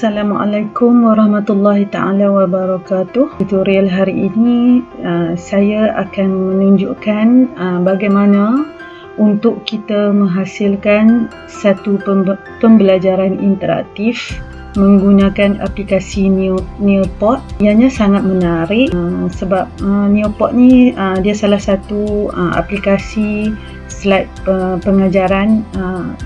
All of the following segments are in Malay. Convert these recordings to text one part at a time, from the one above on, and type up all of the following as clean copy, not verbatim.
Assalamualaikum warahmatullahi ta'ala wabarakatuh. Tutorial hari ini saya akan menunjukkan bagaimana untuk kita menghasilkan satu pembelajaran interaktif menggunakan aplikasi Nearpod. Ianya sangat menarik sebab Nearpod ni dia salah satu aplikasi slide pengajaran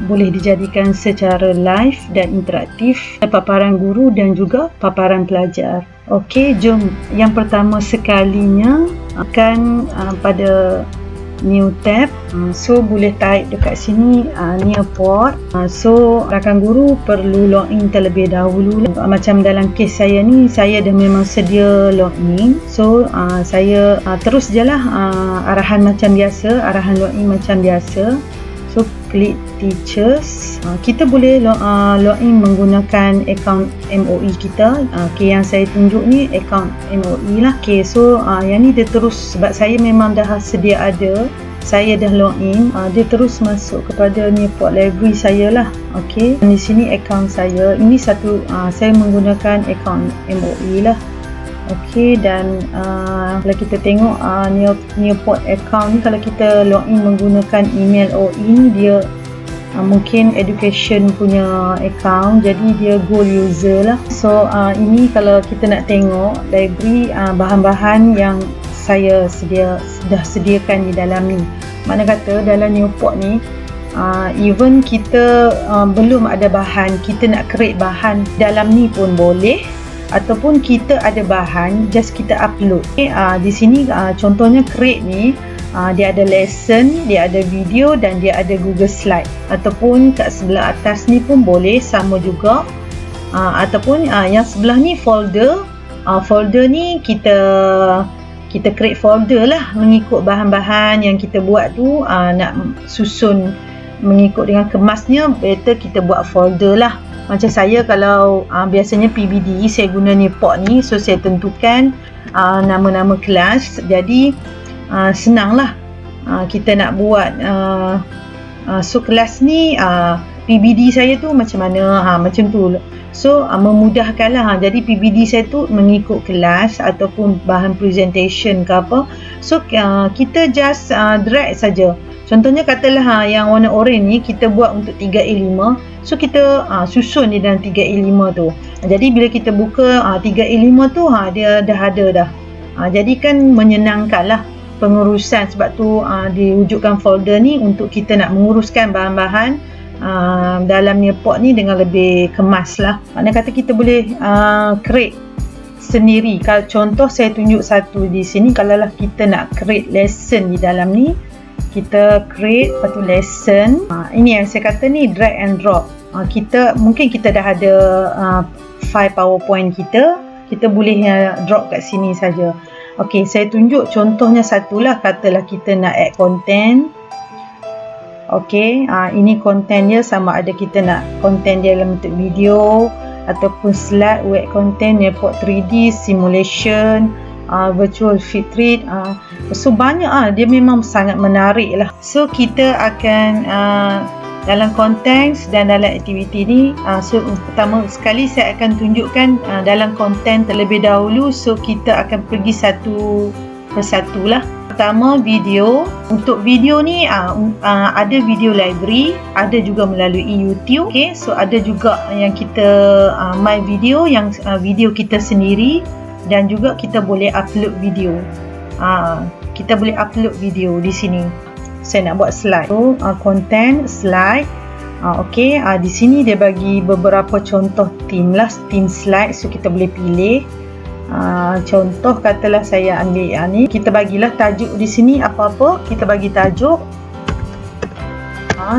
boleh dijadikan secara live dan interaktif, paparan guru dan juga paparan pelajar. Okey, jom. Yang pertama sekalinya akan pada new tab. So boleh type dekat sini Nearpod. So rakan guru perlu login terlebih dahulu. Macam dalam kes saya ni, saya dah memang sedia login. So saya terus je lah arahan macam biasa, arahan login macam biasa. So klik teachers. Kita boleh login menggunakan akaun MOE kita. Okay, yang saya tunjuk ni akaun MOE lah. Okay, so yang ni dia terus, sebab saya memang dah sedia ada, saya dah login, dia terus masuk kepada Nearpod library saya lah. Okay, di sini akaun saya, ini satu saya menggunakan akaun MOE lah. Okay, dan kalau kita tengok Nearpod account ni, kalau kita login menggunakan email OE ni, dia mungkin education punya account, jadi dia gold user lah. So ini kalau kita nak tengok library bahan-bahan yang saya dah sediakan di dalam ni. Mana kata dalam Nearpod ni even kita belum ada bahan, kita nak create bahan dalam ni pun boleh, ataupun kita ada bahan, just kita upload. Okay, di sini contohnya create ni, dia ada lesson, dia ada video dan dia ada Google Slide. Ataupun kat sebelah atas ni pun boleh, sama juga. Ataupun yang sebelah ni folder. Folder ni kita create folder lah mengikut bahan-bahan yang kita buat tu. Nak susun mengikut dengan kemasnya, better kita buat folder lah. Macam saya, kalau biasanya PBD saya guna Nearpod ni, so saya tentukan nama-nama kelas, jadi senang lah kita nak buat. So kelas ni PBD saya tu macam mana, macam tu. So memudahkan lah. Jadi PBD saya tu mengikut kelas ataupun bahan presentation ke apa. So kita just drag saja. Contohnya katalah yang warna orange ni kita buat untuk 3A5. So kita susun di dalam 3A5 tu. Jadi bila kita buka 3A5 tu, dia dah ada dah. Jadi kan menyenangkan lah pengurusan. Sebab tu diwujudkan folder ni untuk kita nak menguruskan bahan-bahan dalam Nearpod ni dengan lebih kemas lah. Maknanya kata kita boleh create sendiri. Kalau contoh saya tunjuk satu di sini, kalau lah kita nak create lesson di dalam ni, kita create satu lesson. Ini yang saya kata ni drag and drop. Mungkin kita dah ada file PowerPoint kita boleh drop kat sini saja. Okey, saya tunjuk contohnya satulah. Katalah kita nak add content. Okey, ini content dia, sama ada kita nak content dia dalam bentuk video ataupun slide, web content, Nearpod 3D, simulation, virtual fit read. So banyak dia memang sangat menarik lah. So kita akan dalam konteks dan dalam aktiviti ni, so pertama sekali saya akan tunjukkan dalam konten terlebih dahulu. So kita akan pergi satu persatu lah. Pertama, video. Untuk video ni ada video library, ada juga melalui YouTube. Okay, so ada juga yang kita my video, yang video kita sendiri, dan juga kita boleh upload video. Kita boleh upload video di sini. Saya nak buat slide. So content, slide. Okey, di sini dia bagi beberapa contoh theme lah, theme slide. So kita boleh pilih. Contoh katalah saya ambil ni, kita bagilah tajuk di sini apa-apa, kita bagi tajuk.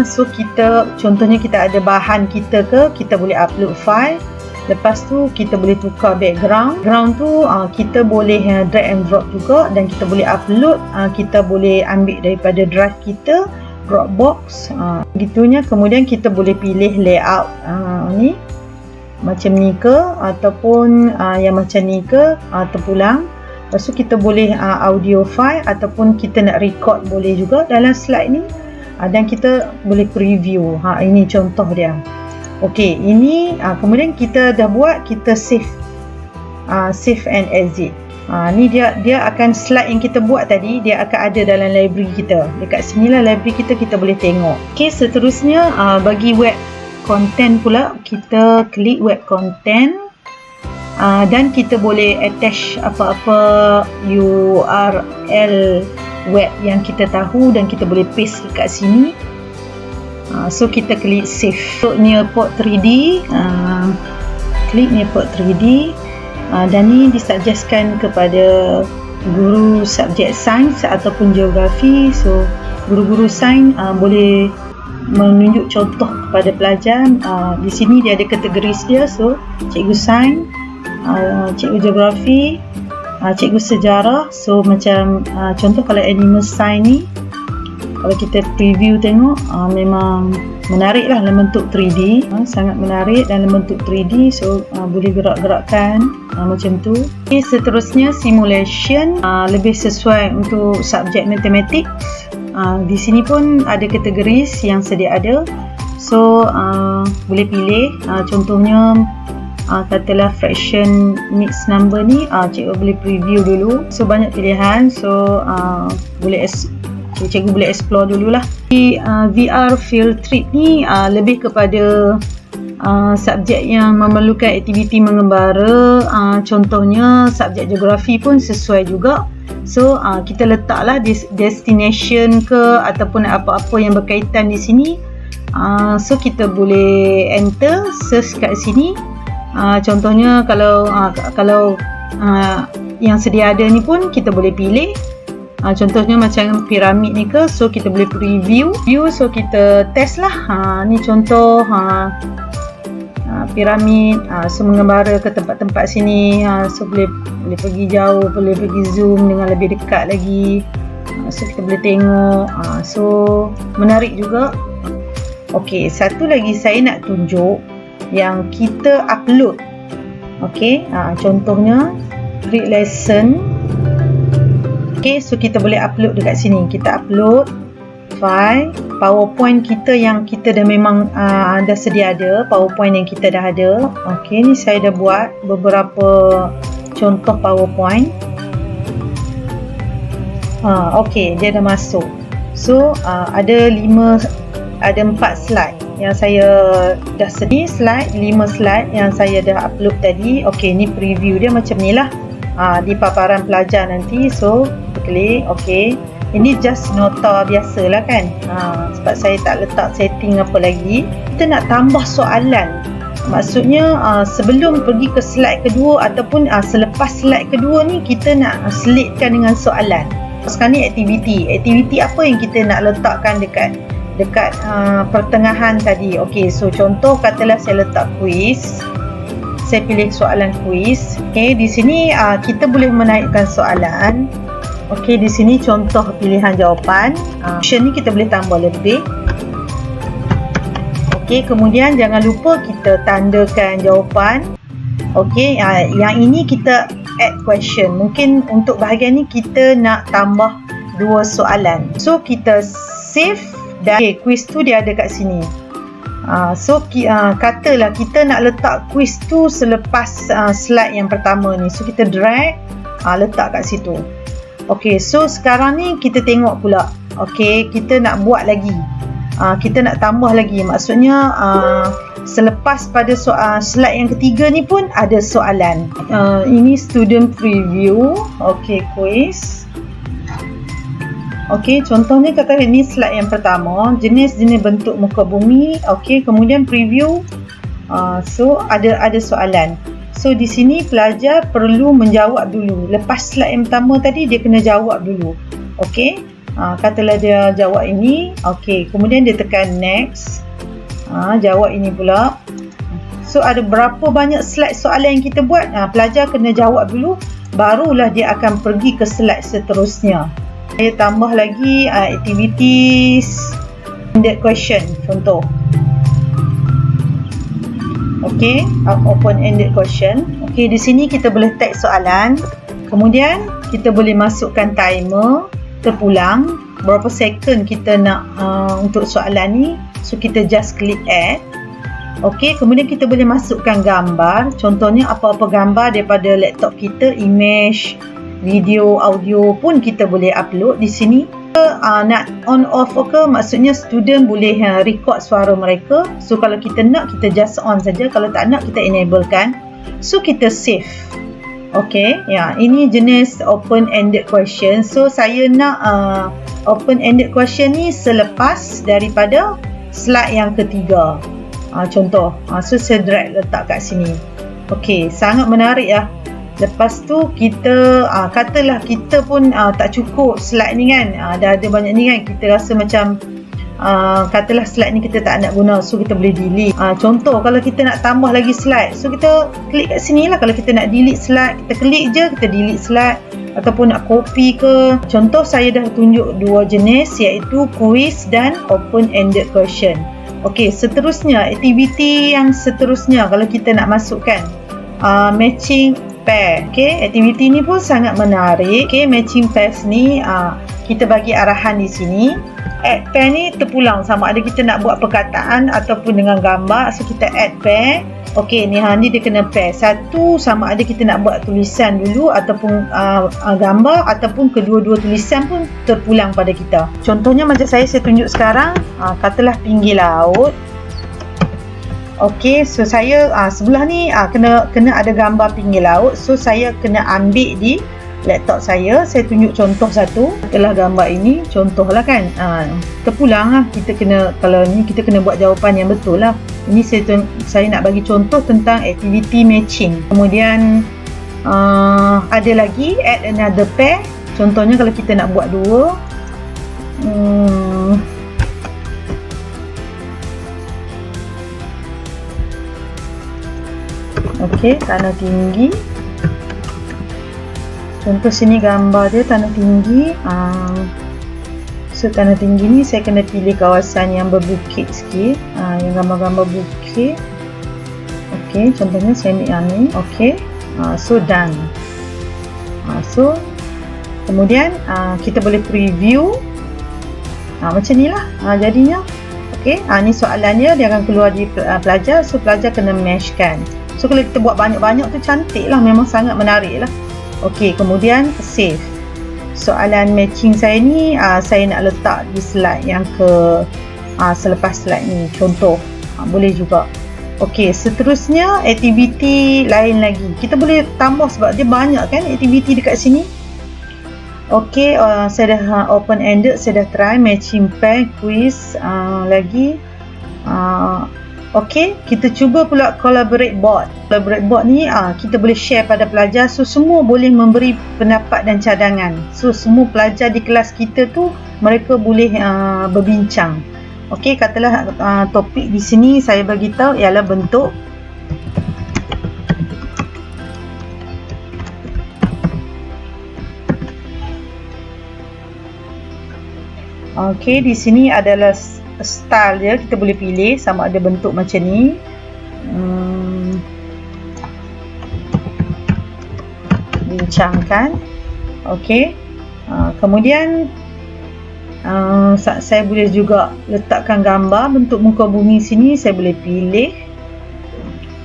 So kita contohnya kita ada bahan kita ke, kita boleh upload file. Lepas tu kita boleh tukar background. Background tu kita boleh drag and drop juga, dan kita boleh upload. Kita boleh ambil daripada drive kita, Dropbox, gitunya. Kemudian kita boleh pilih layout ni macam ni ke, ataupun yang macam ni ke, terpulang. Lepas tu kita boleh audio file, ataupun kita nak record boleh juga dalam slide ni. Dan kita boleh preview. Ini contoh dia. Okey, ini kemudian kita dah buat, kita save and exit. Ni dia akan slide yang kita buat tadi, dia akan ada dalam library kita. Dekat sinilah library kita boleh tengok. Okey, seterusnya bagi web content pula, kita klik web content dan kita boleh attach apa-apa URL web yang kita tahu dan kita boleh paste dekat sini. So kita klik save. So near port 3D, klik near port 3D. Dan ni disuggestkan kepada guru subjek sains ataupun geografi. So guru-guru sains boleh menunjuk contoh kepada pelajar. Di sini dia ada kategori dia. So cikgu sains, cikgu geografi, cikgu sejarah. So macam contoh kalau animal science ni, kalau kita preview tengok, memang menarik lah dalam bentuk 3D, sangat menarik dalam bentuk 3D. So boleh gerak-gerakkan macam tu. Okay, seterusnya simulation, lebih sesuai untuk subjek matematik. Di sini pun ada kategori yang sedia ada. So boleh pilih, contohnya katalah fraction mixed number ni, cikgu boleh preview dulu. So banyak pilihan. So cikgu boleh explore dululah. Di VR field trip ni lebih kepada subjek yang memerlukan aktiviti mengembara. Contohnya subjek geografi pun sesuai juga. So kita letaklah destination ke ataupun apa-apa yang berkaitan di sini. So kita boleh enter, search kat sini. Contohnya kalau yang sedia ada ni pun kita boleh pilih. Contohnya macam piramid ni ke, so kita boleh preview. So kita test lah. Ni contoh piramid. So mengembara ke tempat-tempat sini. So boleh pergi jauh, boleh pergi zoom dengan lebih dekat lagi. So kita boleh tengok. So menarik juga. Okey, satu lagi saya nak tunjuk yang kita upload. Okey, contohnya read lesson. Okay, so kita boleh upload dekat sini. Kita upload file PowerPoint kita yang kita dah memang dah sedia ada. PowerPoint yang kita dah ada. Okay, ni saya dah buat beberapa contoh PowerPoint. Okay, dia dah masuk. So ada 4 slide yang saya dah sedia. 5 slide yang saya dah upload tadi. Okay, ni preview dia macam ni lah. Di paparan pelajar nanti. So klik ok. Ini just nota biasa lah kan. Sebab saya tak letak setting apa lagi. Kita nak tambah soalan. Maksudnya sebelum pergi ke slide kedua ataupun selepas slide kedua ni, kita nak selitkan dengan soalan. Sekarang ni aktiviti apa yang kita nak letakkan dekat pertengahan tadi. Ok, so contoh katalah saya letak quiz. Saya pilih soalan quiz. Okay, di sini kita boleh menaikkan soalan. Okay, di sini contoh pilihan jawapan. Option ni kita boleh tambah lebih. Okay, kemudian jangan lupa kita tandakan jawapan. Okay, yang ini kita add question. Mungkin untuk bahagian ni kita nak tambah 2 soalan. So kita save dan quiz tu dia ada kat sini. So katalah kita nak letak quiz tu selepas slide yang pertama ni. So kita drag, letak kat situ. Ok, so sekarang ni kita tengok pula. Ok, kita nak buat lagi. Kita nak tambah lagi. Maksudnya selepas pada slide yang ketiga ni pun ada soalan. Ini student preview. Ok, quiz. Okey, contohnya kata ini slide yang pertama, jenis-jenis bentuk muka bumi. Okey, kemudian preview. So ada soalan. So di sini pelajar perlu menjawab dulu. Lepas slide yang pertama tadi dia kena jawab dulu. Okey. Katalah dia jawab ini. Okey, kemudian dia tekan next. Jawab ini pula. So ada berapa banyak slide soalan yang kita buat? Pelajar kena jawab dulu, barulah dia akan pergi ke slide seterusnya. Saya tambah lagi activities ended question contoh. Okey, open ended question. Okey, di sini kita boleh tag soalan. Kemudian kita boleh masukkan timer, terpulang berapa second kita nak untuk soalan ni. So kita just klik add. Okey, kemudian kita boleh masukkan gambar. Contohnya apa-apa gambar daripada laptop kita, image, video, audio pun kita boleh upload di sini. Nak on off ke, maksudnya student boleh record suara mereka. So kalau kita nak, kita just on saja. Kalau tak nak, kita enable kan. So kita save. Okey, ya, ini jenis open ended question. So saya nak open ended question ni selepas daripada slide yang ketiga. Contoh, so saya drag letak kat sini. Okey, sangat menarik lah. Lepas tu kita katalah kita pun tak cukup slide ni kan, dah ada banyak ni kan, kita rasa macam katalah slide ni kita tak nak guna, so kita boleh delete. Contoh kalau kita nak tambah lagi slide, so kita klik kat sini lah. Kalau kita nak delete slide, kita klik je, kita delete slide. Ataupun nak copy ke. Contoh saya dah tunjuk dua jenis, iaitu quiz dan open ended question. Okey, seterusnya aktiviti yang seterusnya kalau kita nak masukkan matching pair. Okey, aktiviti ni pun sangat menarik. Okey, matching pairs ni kita bagi arahan di sini. Add pair ni terpulang sama ada kita nak buat perkataan ataupun dengan gambar. So kita add pair. Okey, ni dia kena pair. Satu sama ada kita nak buat tulisan dulu ataupun gambar, ataupun kedua-dua tulisan pun terpulang pada kita. Contohnya macam saya tunjuk sekarang, katalah pinggir laut. Okey, so saya sebelah ni kena ada gambar pinggir laut. So saya kena ambil di laptop saya tunjuk contoh satu. Setelah gambar ini, contohlah kan, terpulang lah. Kita kena, kalau ni kita kena buat jawapan yang betul lah. Ini saya nak bagi contoh tentang activity matching. Kemudian ada lagi add another pair. Contohnya kalau kita nak buat dua, okey, tanah tinggi. Contoh sini gambar dia tanah tinggi. So tanah tinggi ni saya kena pilih kawasan yang berbukit sikit, yang gambar-gambar bukit. Okey, contohnya saya ni. Okey, so done. So kemudian kita boleh preview. Macam ni lah jadinya. Okey, ni soalannya dia akan keluar di pelajar. So pelajar kena matchkan. So kalau kita buat banyak-banyak tu cantik lah, memang sangat menarik lah. Okey, kemudian save. Soalan matching saya ni saya nak letak di slide yang selepas slide ni. Contoh, boleh juga. Okey, seterusnya aktiviti lain lagi. Kita boleh tambah sebab dia banyak kan aktiviti dekat sini. Okey, saya dah open ended, saya dah try matching pair, quiz lagi. Okey, kita cuba pula collaborate board. Collaborate board ni kita boleh share pada pelajar, so semua boleh memberi pendapat dan cadangan. So semua pelajar di kelas kita tu mereka boleh berbincang. Okey, katalah topik di sini saya bagi tahu ialah bentuk. Okey, di sini adalah style dia, kita boleh pilih sama ada bentuk macam ni, bincangkan. Okey, kemudian saya boleh juga letakkan gambar bentuk muka bumi sini, saya boleh pilih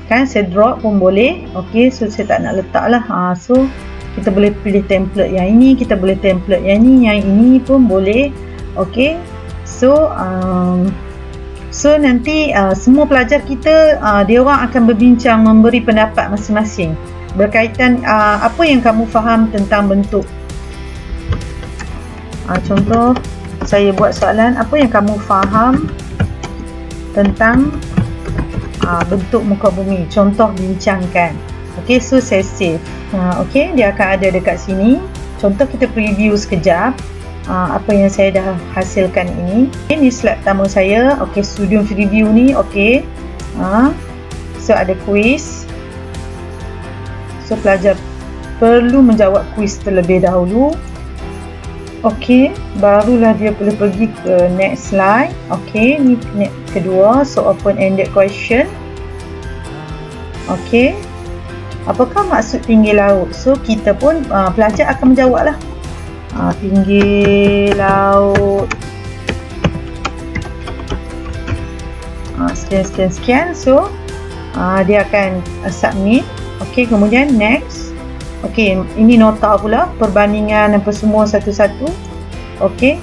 kan, saya drop pun boleh. Okey, so saya tak nak letak lah. So kita boleh pilih template yang ini, kita boleh template yang ini pun boleh. Okey, so nanti semua pelajar kita dia orang akan berbincang, memberi pendapat masing-masing berkaitan apa yang kamu faham tentang bentuk. Contoh saya buat soalan, apa yang kamu faham tentang bentuk muka bumi, contoh bincangkan. Okey, so saya save. Okey, dia akan ada dekat sini. Contoh kita preview sekejap apa yang saya dah hasilkan ini. Ini slide pertama saya. Okey, student review ni. Okey, so ada quiz. So pelajar perlu menjawab quiz terlebih dahulu. Okey, barulah dia boleh pergi ke next slide. Okey, ni kedua. So open ended question. Okey, apakah maksud pinggir laut? So kita pun pelajar akan menjawab lah. Pinggir laut. sekian. So dia akan submit. Okey, kemudian next. Okey, ini nota pula, perbandingan apa semua satu-satu. Okey.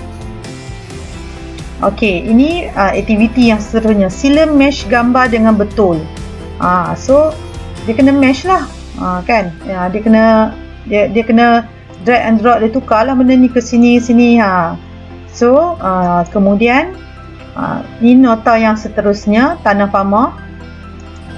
Okey, ini aktiviti yang seterusnya. Sila match gambar dengan betul. So dia kena match lah. Kan? Dia kena drag and drop, dia tukarlah benda ni ke sini. So kemudian ini nota yang seterusnya, Tanah Fama.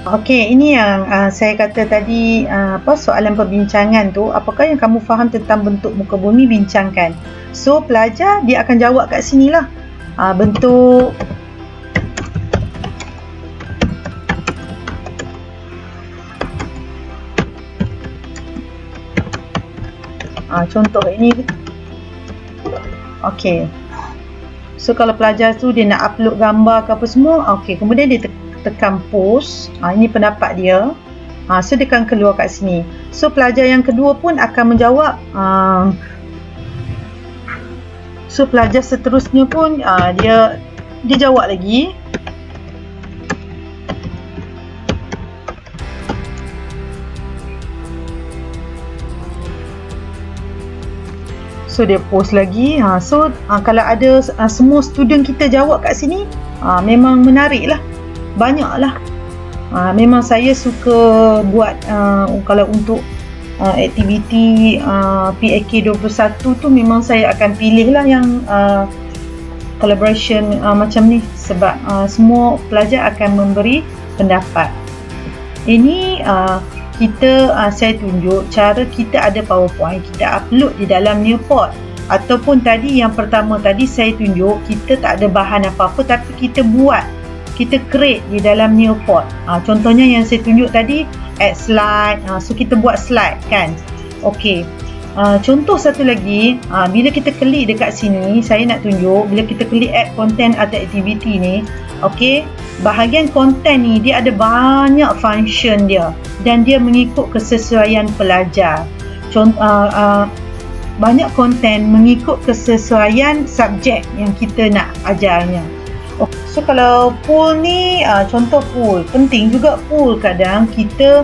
Okey, ini yang saya kata tadi, soalan perbincangan tu, apakah yang kamu faham tentang bentuk muka bumi, bincangkan. So pelajar dia akan jawab kat sini lah. Bentuk contoh ini. Okey. So kalau pelajar tu dia nak upload gambar ke apa semua, okey, kemudian dia tekan post. Ini pendapat dia. So dia akan keluar kat sini. So pelajar yang kedua pun akan menjawab. So pelajar seterusnya pun dia jawab lagi. So dia post lagi. So kalau ada semua student kita jawab kat sini, memang menarik lah, banyak lah. Memang saya suka buat kalau untuk aktiviti PAK 21 tu, memang saya akan pilih lah yang collaboration macam ni, sebab semua pelajar akan memberi pendapat. Ini saya tunjuk cara kita ada PowerPoint, kita upload di dalam Nearpod. Ataupun tadi yang pertama tadi saya tunjuk, kita tak ada bahan apa-apa tapi kita buat, kita create di dalam Nearpod. Contohnya yang saya tunjuk tadi, add slide. So kita buat slide kan. Okey. Contoh satu lagi, bila kita klik dekat sini, saya nak tunjuk, bila kita klik add content atau activity ni, okey, bahagian content ni dia ada banyak function dia dan dia mengikut kesesuaian pelajar. Banyak content mengikut kesesuaian subjek yang kita nak ajarnya. So kalau poll ni, contoh poll, penting juga poll. Kadang kita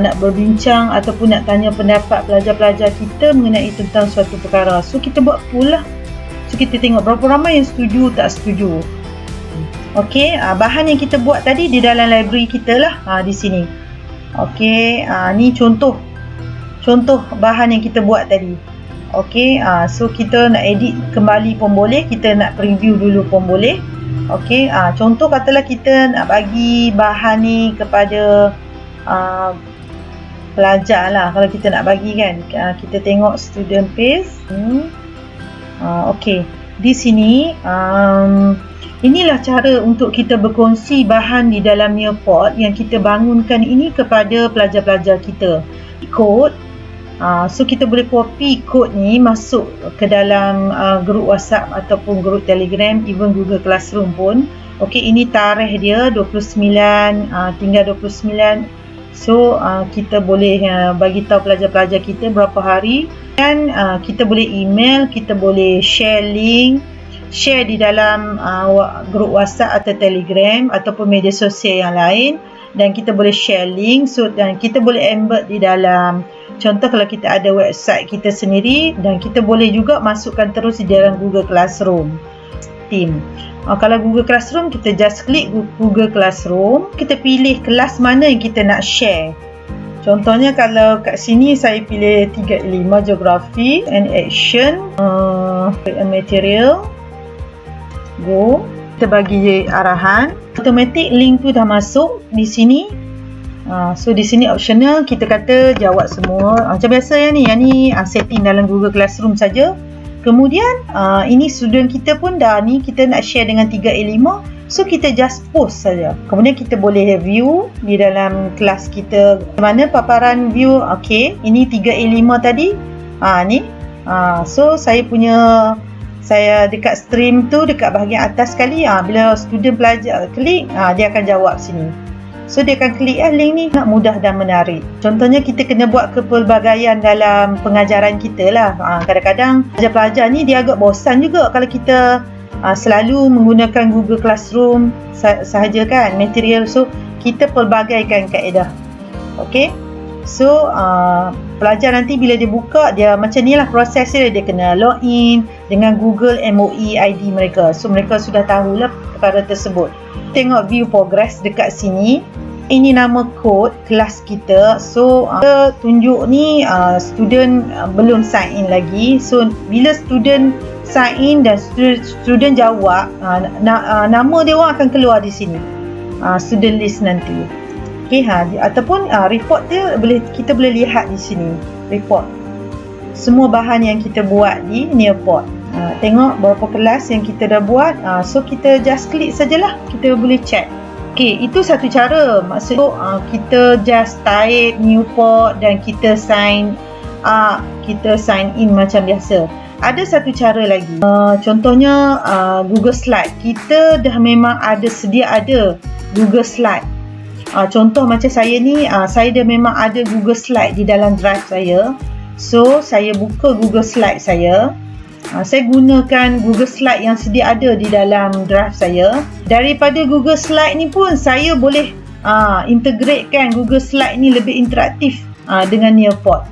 nak berbincang ataupun nak tanya pendapat pelajar-pelajar kita mengenai tentang suatu perkara. So kita buat poll lah. So kita tengok berapa ramai yang setuju, tak setuju. Okey, bahan yang kita buat tadi di dalam library kita lah, di sini. Okey, ni contoh bahan yang kita buat tadi. Okey, so kita nak edit kembali pun boleh, kita nak preview dulu pun boleh. Okey, contoh katalah kita nak bagi bahan ni kepada pelajar lah, kalau kita nak bagi kan. Kita tengok student page. Okey, di sini inilah cara untuk kita berkongsi bahan di dalam Nearpod yang kita bangunkan ini kepada pelajar-pelajar kita. Kod, so kita boleh copy kod ni masuk ke dalam grup WhatsApp ataupun grup Telegram, even Google Classroom pun. Okey, ini tarikh dia 29, tinggal 29. So kita boleh bagi tahu pelajar-pelajar kita berapa hari, dan kita boleh email, kita boleh share link, share di dalam grup WhatsApp atau Telegram ataupun media sosial yang lain, dan kita boleh share link. So dan kita boleh embed di dalam, contoh kalau kita ada website kita sendiri, dan kita boleh juga masukkan terus di dalam Google Classroom Team. Kalau Google Classroom, kita just klik Google Classroom, kita pilih kelas mana yang kita nak share. Contohnya kalau kat sini saya pilih 3.5 Geography and Action, Material, go. Kita bagi arahan, automatic link tu dah masuk di sini. So di sini optional, kita kata jawab semua. Macam biasa yang ni setting dalam Google Classroom saja. Kemudian ini student kita pun dah ni, kita nak share dengan 3A5, so kita just post saja. Kemudian kita boleh view di dalam kelas kita mana paparan view. Okey, ini 3A5 tadi. Ni. So saya dekat stream tu, dekat bahagian atas sekali, bila student pelajar klik, dia akan jawab sini. So dia akan klik link ni, mudah dan menarik. Contohnya kita kena buat kepelbagaian dalam pengajaran kita lah. Kadang-kadang pelajar-pelajar ni dia agak bosan juga kalau kita selalu menggunakan Google Classroom sahaja kan material. So kita pelbagaikan kaedah. Okey, so pelajar nanti bila dia buka, dia macam ni lah proses dia kena login dengan Google MOE ID mereka. So mereka sudah tahulah perkara tersebut. Tengok view progress dekat sini. Ini nama kod kelas kita. So kita tunjuk ni student belum sign in lagi. So bila student sign in dan student jawab, nama dia orang akan keluar di sini, student list nanti. Okay, ataupun report dia kita boleh lihat di sini report semua bahan yang kita buat di Nearpod. Tengok berapa kelas yang kita dah buat. So kita just klik sajalah, kita boleh check. Okay, itu satu cara. Maksudnya kita just type Nearpod dan kita sign in macam biasa. Ada satu cara lagi. Contohnya Google Slide. Kita dah memang sedia ada Google Slide. Contoh macam saya ni, saya dah memang ada Google Slide di dalam drive saya. So saya buka Google Slide saya. Saya gunakan Google Slide yang sedia ada di dalam drive saya. Daripada Google Slide ni pun saya boleh integratekan Google Slide ni lebih interaktif dengan Nearpod.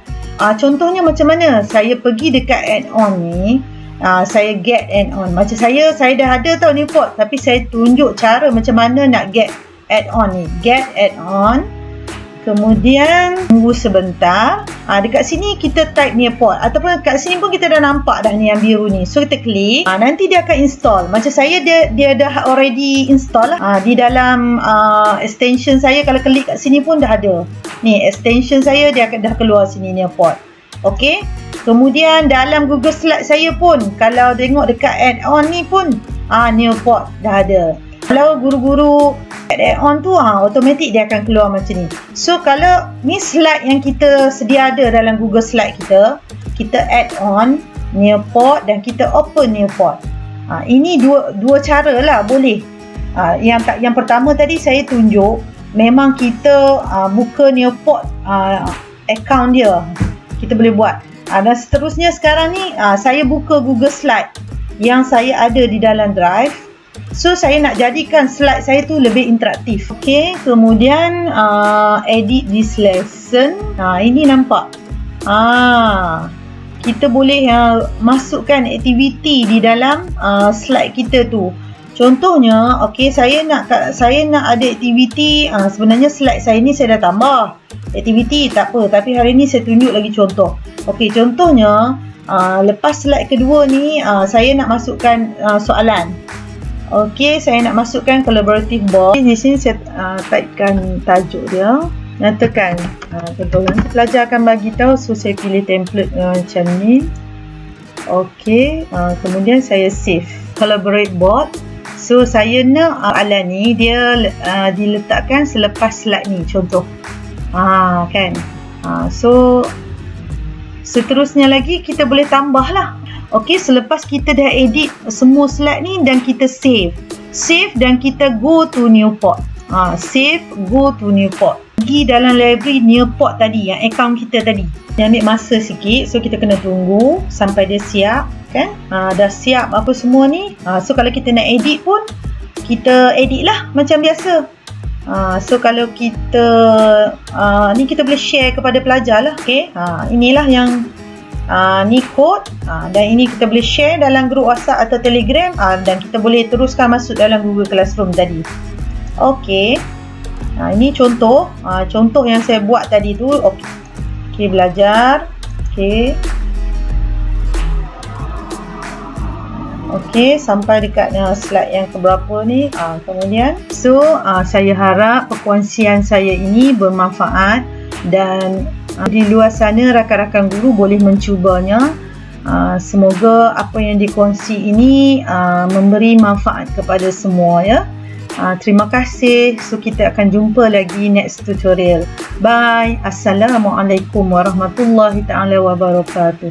Contohnya macam mana? Saya pergi dekat add-on ni, saya get add-on. Macam saya dah ada tau Nearpod, tapi saya tunjuk cara macam mana nak get add-on ni. Get add-on, kemudian tunggu sebentar. Dekat sini kita type Nearpod, ataupun kat sini pun kita dah nampak dah ni yang biru ni. So kita klik, nanti dia akan install. Macam saya dia dah already install lah. Di dalam extension saya, kalau klik kat sini pun dah ada. Ni extension saya dah keluar sini Nearpod. Okey. Kemudian dalam Google Slide saya pun, kalau tengok dekat add-on ni pun Nearpod dah ada. Kalau guru-guru add-on tu automatik dia akan keluar macam ni. So kalau ni slide yang kita sedia ada dalam Google Slide kita add on Nearpod dan kita open Nearpod. Ini dua cara lah boleh. Yang pertama tadi saya tunjuk memang kita buka Nearpod account dia. Kita boleh buat. Dan seterusnya sekarang ni saya buka Google Slide yang saya ada di dalam drive. So saya nak jadikan slide saya tu lebih interaktif. Okey, kemudian edit this lesson. Ini nampak. Kita boleh masukkan aktiviti di dalam slide kita tu. Contohnya, okey, saya nak ada aktiviti. Sebenarnya slide saya ni saya dah tambah aktiviti, tak apa, tapi hari ni saya tunjuk lagi contoh. Okey, contohnya lepas slide kedua ni saya nak masukkan soalan. Okey, saya nak masukkan collaborative board. Di sini saya typekan tajuk dia. Nyatakan contoh nanti pelajar akan bagi tahu. So saya pilih template macam ni. Okey, kemudian saya save collaborate board. So saya nak soalan ni dia diletakkan selepas slide ni, contoh. Kan. So seterusnya lagi kita boleh tambah lah. Okey, selepas kita dah edit semua slide ni dan kita save dan kita go to Nearpod. Save, go to Nearpod. Pergi dalam library Nearpod tadi, yang account kita tadi. Dia ambil masa sikit, so kita kena tunggu sampai dia siap, kan? Dah siap apa semua ni. So kalau kita nak edit pun, kita edit lah macam biasa. So kalau kita ni kita boleh share kepada pelajar lah. Okey, inilah yang ni kod, dan ini kita boleh share dalam grup WhatsApp atau Telegram, dan kita boleh teruskan masuk dalam Google Classroom tadi. Okey, ini contoh yang saya buat tadi tu. Okey, belajar. Okey, sampai dekat slide yang keberapa ni. Kemudian saya harap perkongsian saya ini bermanfaat dan di luar sana rakan-rakan guru boleh mencubanya. Semoga apa yang dikongsi ini memberi manfaat kepada semua, ya. Terima kasih. So kita akan jumpa lagi next tutorial. Bye. Assalamualaikum warahmatullahi taala wabarakatuh.